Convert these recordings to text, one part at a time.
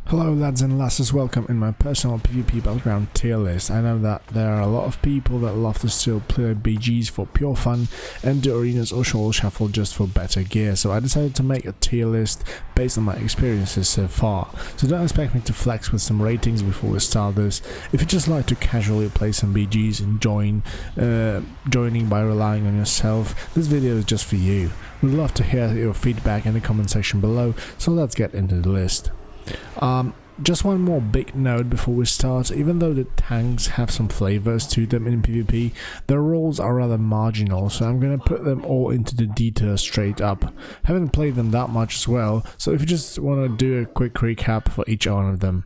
Hello lads and lasses, welcome in my personal PvP battleground tier list. I know that there are a lot of people that love to still play BGs for pure fun and do arenas or shovel shuffle just for better gear, so I decided to make a tier list based on my experiences so far. So don't expect me to flex with some ratings before we start this. If you just like to casually play some BGs and joining by relying on yourself, this video is just for you. We'd love to hear your feedback in the comment section below, so let's get into the list. Just one more big note before we start. Even though the tanks have some flavors to them in PvP, their roles are rather marginal, so I'm gonna put them all into the details straight up. Haven't played them that much as well, so if you just want to do a quick recap for each one of them.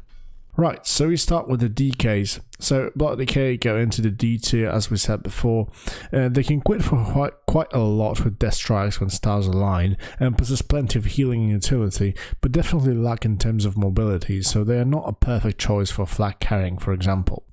Right, so we start with the DKs. So Blood DK go into the D tier as we said before. They can quit for quite a lot with death strikes when stars align, and possess plenty of healing and utility, but definitely lack in terms of mobility, so they are not a perfect choice for flag carrying, for example.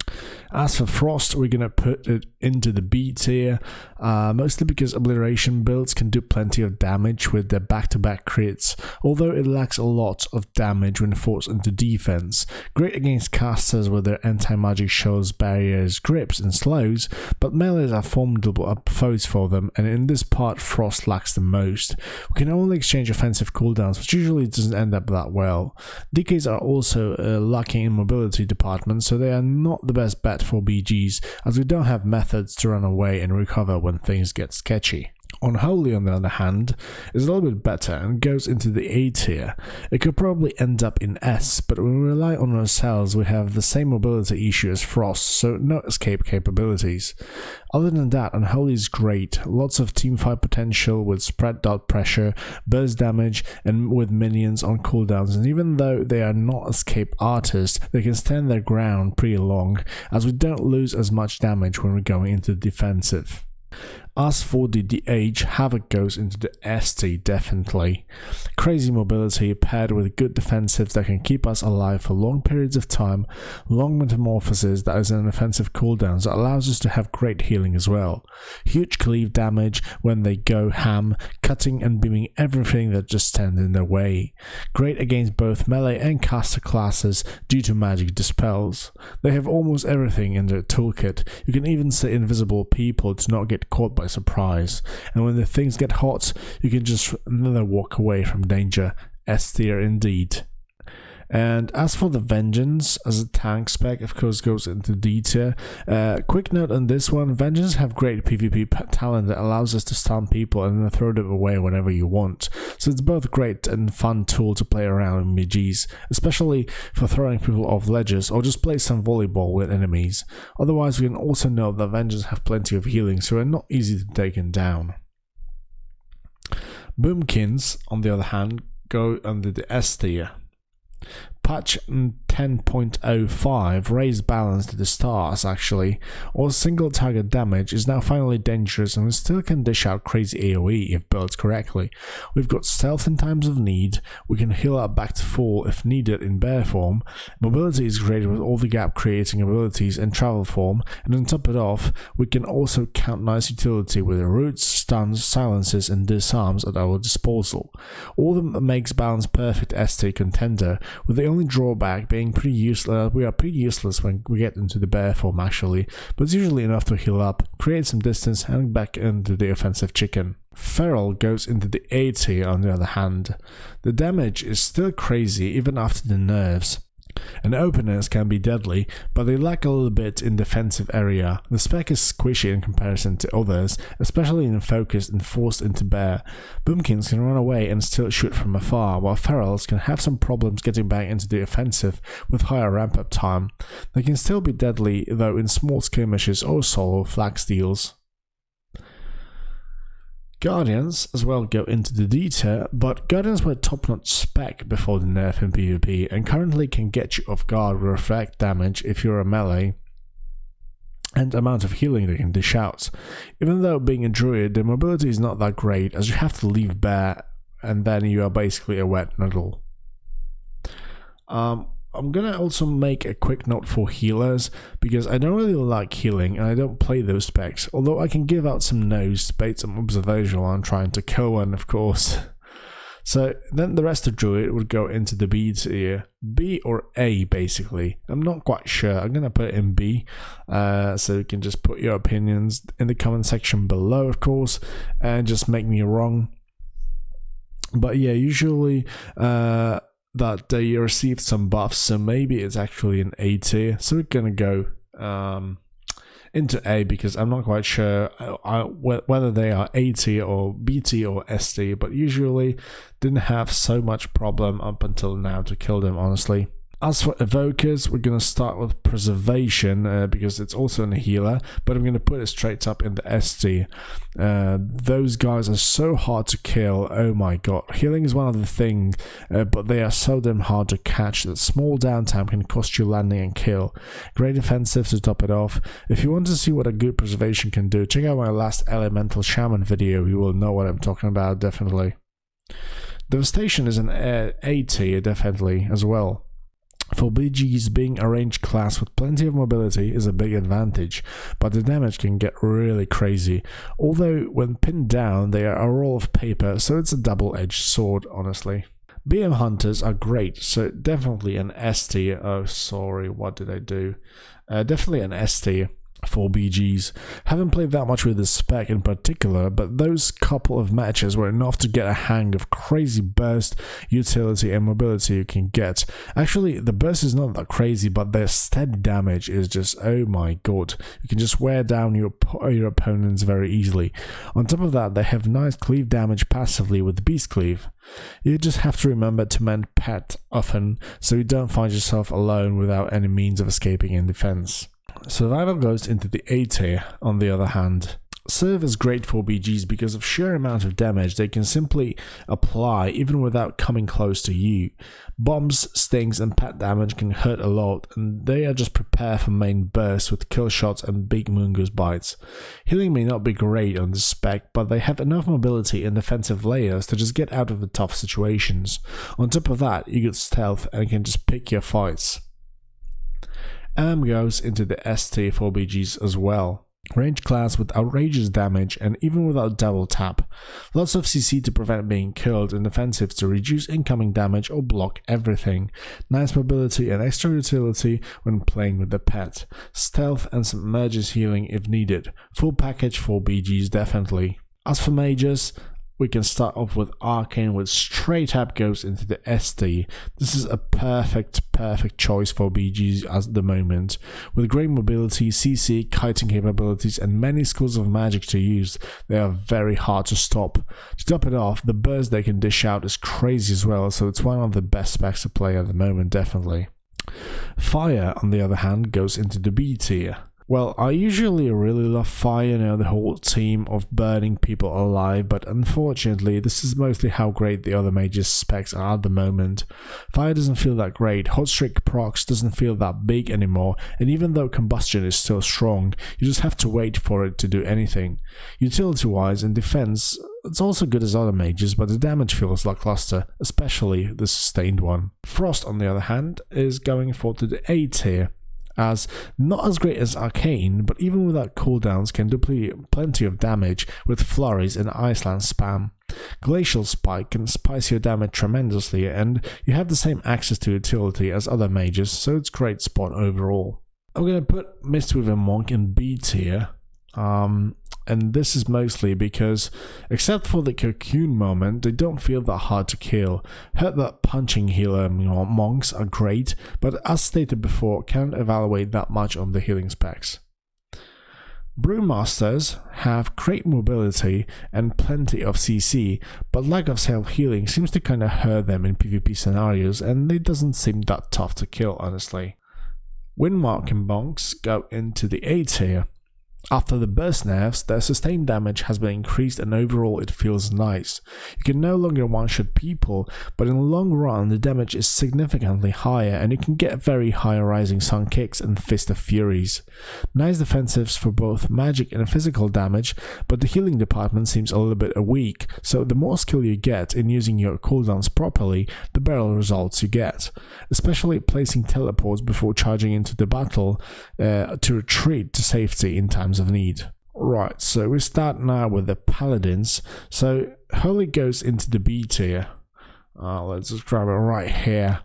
As for Frost, we're gonna put it into the B tier, mostly because obliteration builds can do plenty of damage with their back-to-back crits, although it lacks a lot of damage when forced into defense. Great against casters with their anti-magic shells, barriers, grips and slows, but melees are formidable foes for them, and in this part Frost lacks the most. We can only exchange offensive cooldowns, which usually doesn't end up that well. DKs are also lacking in mobility department, so they are not the best bet for BGs, as we don't have methods to run away and recover when things get sketchy. Unholy, on the other hand, is a little bit better and goes into the A tier. It could probably end up in S, but when we rely on ourselves, we have the same mobility issue as Frost, so no escape capabilities. Other than that, Unholy is great, lots of teamfight potential with spread dot pressure, burst damage, and with minions on cooldowns, and even though they are not escape artists, they can stand their ground pretty long, as we don't lose as much damage when we're going into the defensive. As for the DH, Havoc goes into the ST definitely. Crazy mobility paired with good defensives that can keep us alive for long periods of time, long metamorphosis that is an offensive cooldown that allows us to have great healing as well. Huge cleave damage when they go ham, cutting and beaming everything that just stands in their way. Great against both melee and caster classes due to magic dispels. They have almost everything in their toolkit. You can even say invisible people to not get caught by surprise, and when the things get hot, you can just never walk away from danger. S tier indeed. And as for the Vengeance, as a tank spec, of course goes into D tier. Quick note on this one, Vengeance have great PvP talent that allows us to stun people and then throw them away whenever you want. So it's both great and fun tool to play around in BGs, especially for throwing people off ledges or just play some volleyball with enemies. Otherwise, we can also note that Vengeance have plenty of healing, so they're not easy to take down. Boomkins, on the other hand, go under the S tier. Patch 10.05 raised balance to the stars actually, or single target damage is now finally dangerous, and we still can dish out crazy AoE if built correctly. We've got stealth in times of need, we can heal up back to full if needed in bear form, mobility is great with all the gap creating abilities and travel form, and on top of it off, we can also count nice utility with roots, stuns, silences and disarms at our disposal. All of them makes balance perfect ST contender, with the only drawback being pretty useless. We are pretty useless when we get into the bear form actually, but it's usually enough to heal up, create some distance and back into the offensive chicken. Feral goes into the A tier on the other hand. The damage is still crazy even after the nerfs. And openers can be deadly, but they lack a little bit in defensive area. The spec is squishy in comparison to others, especially in focused and forced into bear. Boomkins can run away and still shoot from afar, while ferals can have some problems getting back into the offensive with higher ramp up time. They can still be deadly though in small skirmishes or solo flag steals. Guardians as well go into the D tier, but Guardians were top-notch spec before the nerf in PvP and currently can get you off guard with reflect damage if you're a melee and amount of healing they can dish out. Even though being a druid, their mobility is not that great as you have to leave bear and then you are basically a wet noodle. I'm gonna also make a quick note for healers, because I don't really like healing and I don't play those specs, although I can give out some no's based on observation while I'm trying to kill one, of course. So then the rest of Druid would go into the B tier. B or A basically. I'm not quite sure. I'm going to put it in B. So you can just put your opinions in the comment section below, of course, and just make me wrong. But yeah, usually that they received some buffs, so maybe it's actually an A tier. So we're going to go into A because I'm not quite sure whether they are A tier or B tier or S tier, but usually didn't have so much problem up until now to kill them, honestly. As for evokers, we're going to start with preservation because it's also a healer, but I'm going to put it straight up in the S tier. Those guys are so hard to kill. Oh my god, healing is one of the things, but they are so damn hard to catch that small downtime can cost you landing and kill. Great offensive to top it off. If you want to see what a good preservation can do, check out my last elemental shaman video. You will know what I'm talking about, definitely. Devastation is an A tier, definitely, as well. For BGs, being a ranged class with plenty of mobility is a big advantage, but the damage can get really crazy. Although when pinned down they are a roll of paper, so it's a double-edged sword, honestly. BM hunters are great, so definitely an S tier. Oh sorry, what did I do? Definitely an S tier for BGs. Haven't played that much with the spec in particular, but those couple of matches were enough to get a hang of crazy burst, utility and mobility you can get. Actually, the burst is not that crazy, but their steady damage is just, oh my god. You can just wear down your opponents very easily. On top of that, they have nice cleave damage passively with Beast Cleave. You just have to remember to mend pet often, so you don't find yourself alone without any means of escaping in defense. Survival goes into the A tier, on the other hand. Serve is great for BGs because of sheer amount of damage they can simply apply even without coming close to you. Bombs, stings and pet damage can hurt a lot, and they are just prepared for main bursts with kill shots and big Mungus bites. Healing may not be great on this spec, but they have enough mobility and defensive layers to just get out of the tough situations. On top of that, you get stealth and can just pick your fights. Goes into the S tier for BGs as well. Range class with outrageous damage and even without double tap. Lots of CC to prevent being killed and defensive to reduce incoming damage or block everything. Nice mobility and extra utility when playing with the pet. Stealth and some emergency healing if needed. Full package for BGs definitely. As for mages, we can start off with Arcane, which straight up goes into the ST. This is a perfect choice for BGs at the moment. With great mobility, CC, kiting capabilities and many schools of magic to use, they are very hard to stop. To top it off, the burst they can dish out is crazy as well, so it's one of the best specs to play at the moment, definitely. Fire, on the other hand, goes into the B tier. Well, I usually really love fire, the whole team of burning people alive, but unfortunately this is mostly how great the other mages specs are at the moment. Fire doesn't feel that great, hot streak procs doesn't feel that big anymore, and even though combustion is still strong, you just have to wait for it to do anything. Utility wise and defense, it's also good as other mages, but the damage feels lackluster, especially the sustained one. Frost, on the other hand, is going for to the A tier. As not as great as Arcane, but even without cooldowns can do plenty of damage with flurries and Iceland spam. Glacial Spike can spice your damage tremendously, and you have the same access to utility as other mages, so it's a great spot overall. I'm going to put Mistweaver Monk in B tier. And this is mostly because, except for the cocoon moment, they don't feel that hard to kill. Heard that punching healer monks are great, but as stated before, can't evaluate that much on the healing specs. Brewmasters have great mobility and plenty of CC, but lack of self-healing seems to kinda hurt them in PvP scenarios, and it doesn't seem that tough to kill, honestly. Windmark and Bonks go into the A tier. After the burst nerfs, their sustained damage has been increased and overall it feels nice. You can no longer one-shot people, but in the long run the damage is significantly higher and you can get very high rising sun kicks and fist of furies. Nice defensives for both magic and physical damage, but the healing department seems a little bit weak, so the more skill you get in using your cooldowns properly, the better results you get. Especially placing teleports before charging into the battle to retreat to safety in times of need. Right, so we start now with the paladins. So Holy goes into the B tier. Let's just grab it right here.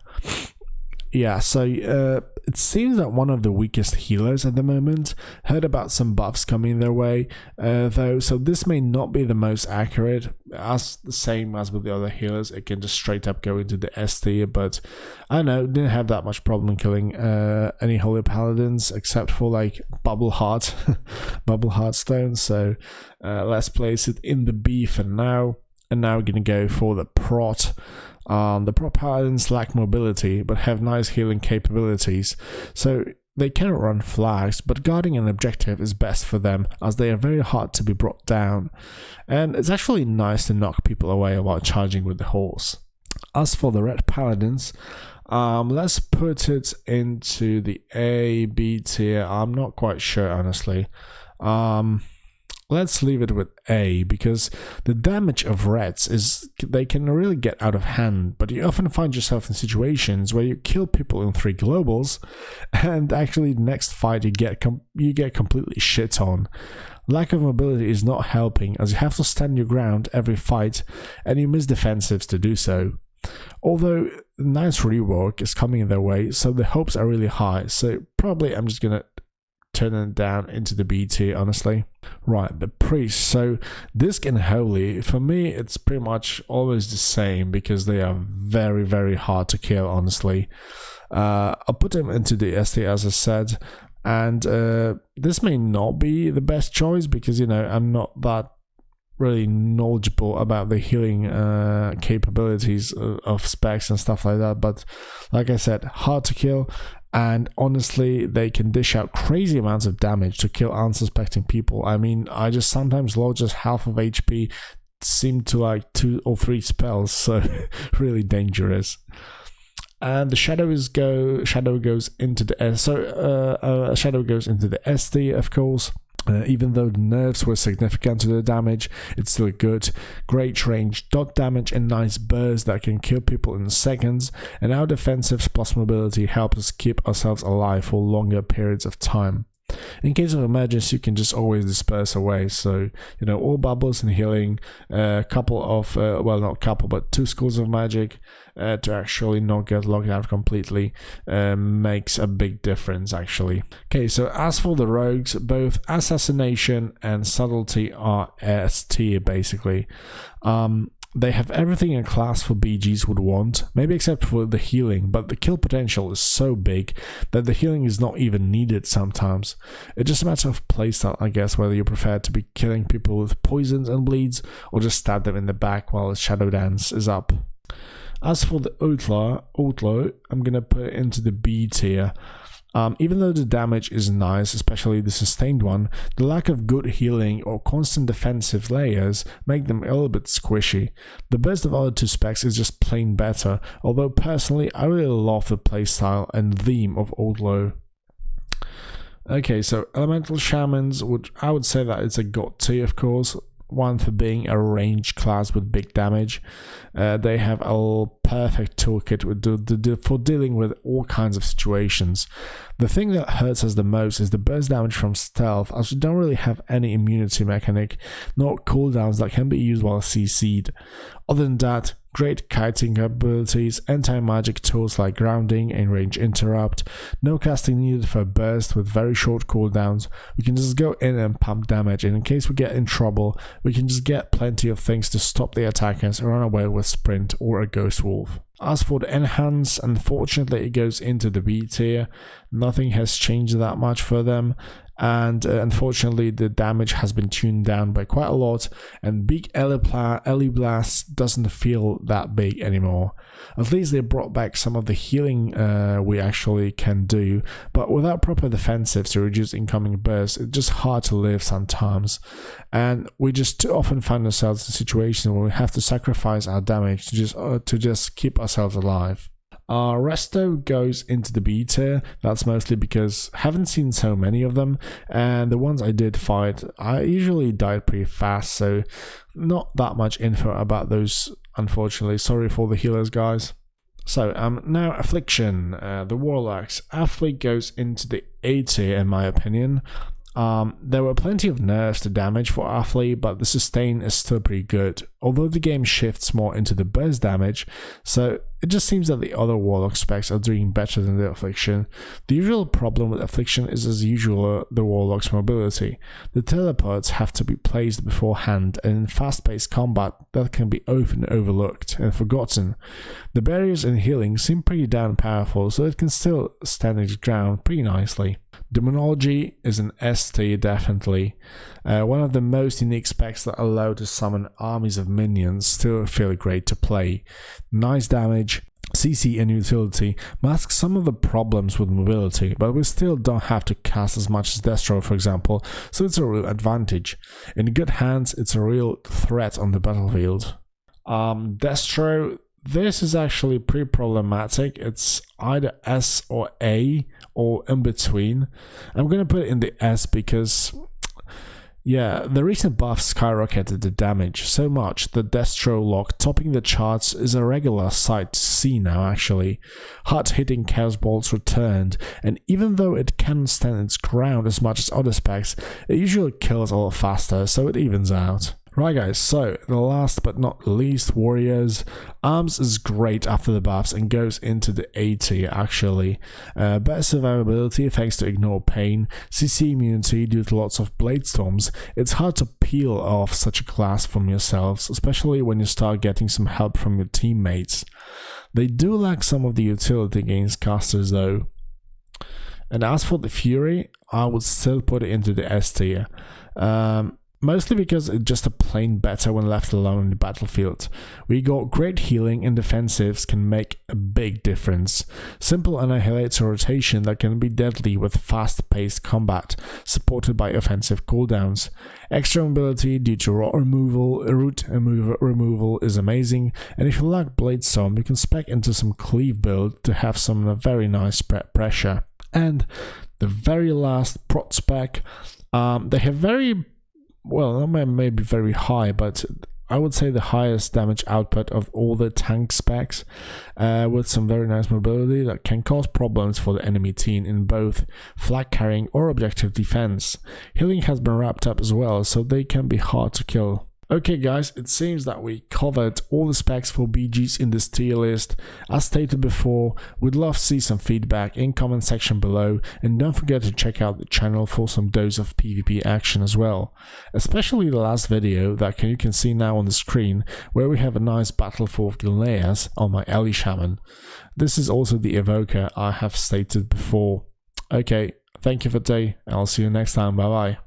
Yeah, so it seems that one of the weakest healers at the moment. Heard about some buffs coming their way, though, so this may not be the most accurate. As the same as with the other healers, it can just straight up go into the S tier, but I don't know, didn't have that much problem killing any holy paladins except for like bubble heart stones. So let's place it in the B for now, and now we're gonna go for the prot. The prot paladins lack mobility but have nice healing capabilities, so they cannot run flags, but guarding an objective is best for them as they are very hard to be brought down, and it's actually nice to knock people away while charging with the horse. As for the red paladins, let's put it into the A, B tier. I'm not quite sure, honestly. Let's leave it with A, because the damage of reds is they can really get out of hand, but you often find yourself in situations where you kill people in 3 globals, and actually the next fight you get completely shit on. Lack of mobility is not helping, as you have to stand your ground every fight, and you miss defensives to do so. Although nice rework is coming their way, so the hopes are really high, so probably I'm just gonna turn it down into the B tier, honestly. Right, the priest. So Disc and Holy, for me it's pretty much always the same because they are very, very hard to kill, honestly. I'll put them into the S tier, as I said, and this may not be the best choice because, you know, I'm not that really knowledgeable about the healing capabilities of specs and stuff like that, but like I said, hard to kill, and honestly they can dish out crazy amounts of damage to kill unsuspecting people. I mean, I just sometimes load just half of HP, seem to like 2 or 3 spells, so really dangerous. And the shadow goes into the S. So shadow goes into the S tier, of course. Even though the nerfs were significant to the damage, it's still good. Great range, dot damage, and nice bursts that can kill people in seconds. And our defensives plus mobility help us keep ourselves alive for longer periods of time. In case of emergency, you can just always disperse away. So, you know, all bubbles and healing, a couple of, well, not couple, but 2 schools of magic to actually not get locked out completely makes a big difference, actually. Okay, so as for the rogues, both assassination and subtlety are S tier, basically. They have everything a class for BGs would want, maybe except for the healing, but the kill potential is so big that the healing is not even needed sometimes. It's just a matter of playstyle, I guess, whether you prefer to be killing people with poisons and bleeds, or just stab them in the back while the shadow dance is up. As for the outlaw, I'm gonna put it into the B tier. Even though the damage is nice, especially the sustained one, the lack of good healing or constant defensive layers make them a little bit squishy. The best of other 2 specs is just plain better, although personally I really love the playstyle and theme of Outlaw. Okay, so Elemental Shamans, I would say that it's a god tier, of course. One for being a ranged class with big damage. They have a perfect toolkit for dealing with all kinds of situations. The thing that hurts us the most is the burst damage from stealth, as we don't really have any immunity mechanic, nor cooldowns that can be used while CC'd. Other than that, great kiting abilities, anti-magic tools like grounding and range interrupt, no casting needed for burst with very short cooldowns. We can just go in and pump damage, and in case we get in trouble, we can just get plenty of things to stop the attackers and run away with sprint or a ghost wolf. As for the enhance, unfortunately it goes into the B tier. Nothing has changed that much for them, and unfortunately the damage has been tuned down by quite a lot, and big Ellie Blast doesn't feel that big anymore. At least they brought back some of the healing we actually can do, but without proper defensives to reduce incoming bursts, it's just hard to live sometimes, and we just too often find ourselves in situations where we have to sacrifice our damage to just keep ourselves alive. Resto goes into the B tier. That's mostly because I haven't seen so many of them, and the ones I did fight, I usually died pretty fast, so not that much info about those, unfortunately. Sorry for the healers, guys. So now Affliction, the Warlocks. Afflict goes into the A tier in my opinion. There were plenty of nerfs to damage for Athlete, but the sustain is still pretty good, although the game shifts more into the burst damage, so it just seems that the other Warlock specs are doing better than the Affliction. The usual problem with Affliction is, as usual, the Warlock's mobility. The teleports have to be placed beforehand, and in fast-paced combat that can be often overlooked and forgotten. The barriers and healing seem pretty damn powerful, so it can still stand its ground pretty nicely. Demonology is an S tier definitely. One of the most unique specs that allow to summon armies of minions, still feel great to play. Nice damage, CC and utility mask some of the problems with mobility, but we still don't have to cast as much as Destro, for example, so it's a real advantage. In good hands, it's a real threat on the battlefield. Destro, this is actually pretty problematic. It's either S or A, or in between. I'm gonna put it in the S because, yeah, the recent buffs skyrocketed the damage so much that Destro Lock topping the charts is a regular sight to see now actually. Hard-hitting Chaos Bolts returned, and even though it can't stand its ground as much as other specs, it usually kills a lot faster, so it evens out. Right guys, so the last but not least, Warriors. Arms is great after the buffs and goes into the A tier actually. Better survivability thanks to Ignore Pain, CC immunity due to lots of Blade Storms. It's hard to peel off such a class from yourselves, especially when you start getting some help from your teammates. They do lack some of the utility against casters though. And as for the Fury, I would still put it into the S tier. Mostly because it's just a plain better when left alone in the battlefield. We got great healing and defensives can make a big difference. Simple annihilator rotation that can be deadly with fast-paced combat, supported by offensive cooldowns. Extra mobility due to root removal is amazing, and if you lack Blade Storm, you can spec into some cleave build to have some very nice pressure. And the very last prot spec, they have well, maybe very high, but I would say the highest damage output of all the tank specs, with some very nice mobility that can cause problems for the enemy team in both flag carrying or objective defense. Healing has been wrapped up as well, so they can be hard to kill. Okay guys, it seems that we covered all the specs for BGs in this tier list. As stated before, we'd love to see some feedback in comment section below, and don't forget to check out the channel for some dose of PvP action as well. Especially the last video that you can see now on the screen, where we have a nice battle for Gilneas on my Ellie Shaman. This is also the evoker I have stated before. Okay, thank you for today, and I'll see you next time, bye bye.